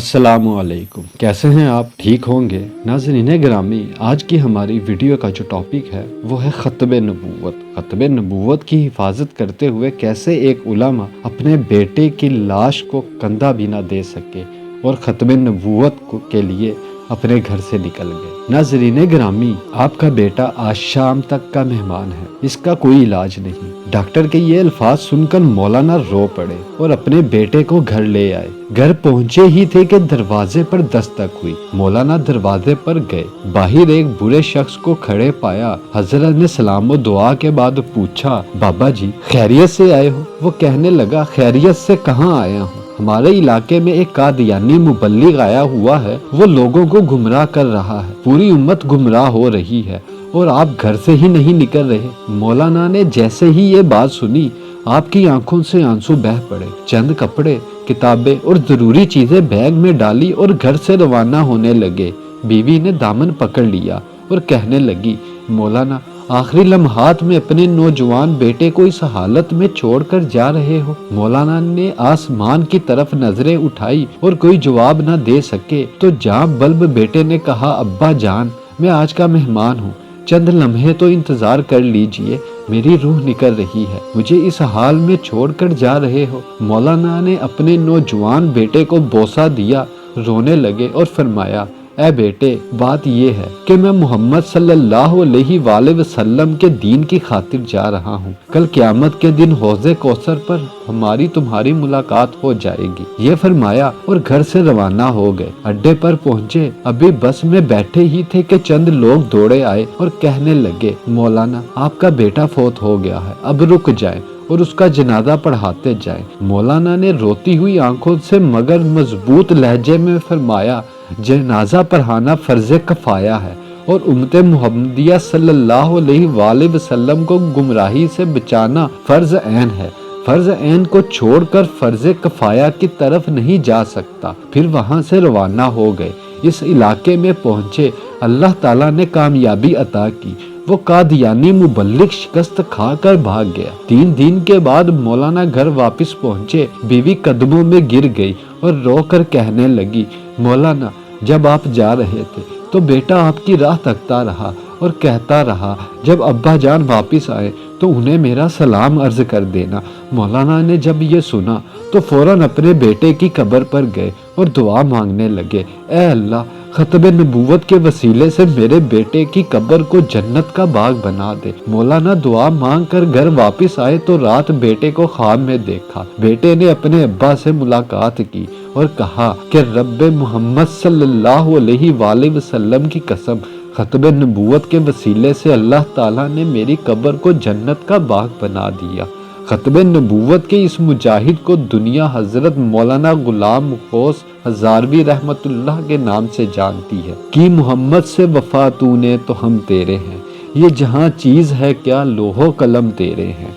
السلام علیکم، کیسے ہیں آپ؟ ٹھیک ہوں گے؟ ناظرین گرامی، آج کی ہماری ویڈیو کا جو ٹاپک ہے وہ ہے ختم نبوت۔ ختم نبوت کی حفاظت کرتے ہوئے کیسے ایک علماء اپنے بیٹے کی لاش کو کندھا بھی نہ دے سکے اور ختم نبوت کے لیے اپنے گھر سے نکل گئے۔ ناظرین گرامی، آپ کا بیٹا آج شام تک کا مہمان ہے، اس کا کوئی علاج نہیں۔ ڈاکٹر کے یہ الفاظ سن کر مولانا رو پڑے اور اپنے بیٹے کو گھر لے آئے۔ گھر پہنچے ہی تھے کہ دروازے پر دستک ہوئی۔ مولانا دروازے پر گئے، باہر ایک برے شخص کو کھڑے پایا۔ حضرت نے سلام و دعا کے بعد پوچھا، بابا جی خیریت سے آئے ہو؟ وہ کہنے لگا، خیریت سے کہاں آیا ہوں، ہمارے علاقے میں ایک قادیانی مبلغ آیا ہوا ہے، وہ لوگوں کو گمراہ کر رہا ہے، پوری امت گمراہ ہو رہی ہے اور آپ گھر سے ہی نہیں نکل رہے۔ مولانا نے جیسے ہی یہ بات سنی، آپ کی آنکھوں سے آنسو بہہ پڑے۔ چند کپڑے، کتابیں اور ضروری چیزیں بیگ میں ڈالی اور گھر سے روانہ ہونے لگے۔ بیوی نے دامن پکڑ لیا اور کہنے لگی، مولانا آخری لمحات میں اپنے نوجوان بیٹے کو اس حالت میں چھوڑ کر جا رہے ہو؟ مولانا نے آسمان کی طرف نظریں اٹھائی اور کوئی جواب نہ دے سکے تو جاں بلب بیٹے نے کہا، ابا جان میں آج کا مہمان ہوں، چند لمحے تو انتظار کر لیجئے، میری روح نکل رہی ہے، مجھے اس حال میں چھوڑ کر جا رہے ہو؟ مولانا نے اپنے نوجوان بیٹے کو بوسہ دیا، رونے لگے اور فرمایا، اے بیٹے بات یہ ہے کہ میں محمد صلی اللہ علیہ وآلہ وسلم کے دین کی خاطر جا رہا ہوں۔ کل قیامت کے دن حوض کوثر پر ہماری تمہاری ملاقات ہو جائے گی۔ یہ فرمایا اور گھر سے روانہ ہو گئے۔ اڈے پر پہنچے، ابھی بس میں بیٹھے ہی تھے کہ چند لوگ دوڑے آئے اور کہنے لگے، مولانا آپ کا بیٹا فوت ہو گیا ہے، اب رک جائیں اور اس کا جنازہ پڑھاتے جائیں۔ مولانا نے روتی ہوئی آنکھوں سے مگر مضبوط لہجے میں فرمایا، جنازہ پڑھانا فرض کفایہ ہے اور امت محمدیہ صلی اللہ علیہ وآلہ وسلم کو گمراہی سے بچانا فرض عین ہے۔ فرض عین کو چھوڑ کر فرض کفایہ کی طرف نہیں جا سکتا۔ پھر وہاں سے روانہ ہو گئے۔ اس علاقے میں پہنچے، اللہ تعالیٰ نے کامیابی عطا کی، وہ قادیانی مبلغ شکست کھا کر بھاگ گیا۔ 3 دن کے بعد مولانا گھر واپس پہنچے، بیوی قدموں میں گر گئی اور رو کر کہنے لگی، مولانا جب آپ جا رہے تھے تو بیٹا آپ کی راہ تکتا رہا اور کہتا رہا، جب ابا جان واپس آئے تو انہیں میرا سلام عرض کر دینا۔ مولانا نے جب یہ سنا تو فوراً اپنے بیٹے کی قبر پر گئے اور دعا مانگنے لگے، اے اللہ ختم نبوت کے وسیلے سے میرے بیٹے کی قبر کو جنت کا باغ بنا دے۔ مولانا دعا مانگ کر گھر واپس آئے تو رات بیٹے کو خواب میں دیکھا۔ بیٹے نے اپنے ابا سے ملاقات کی اور کہا کہ رب محمد صلی اللہ علیہ وآلہ وسلم کی قسم، ختم نبوت کے وسیلے سے اللہ تعالیٰ نے میری قبر کو جنت کا باغ بنا دیا۔ ختم نبوت کے اس مجاہد کو دنیا حضرت مولانا غلام غوث ہزاروی رحمت اللہ کے نام سے جانتی ہے۔ کہ محمد سے وفا تو نے تو ہم تیرے ہیں، یہ جہاں چیز ہے کیا لوح و قلم تیرے ہیں۔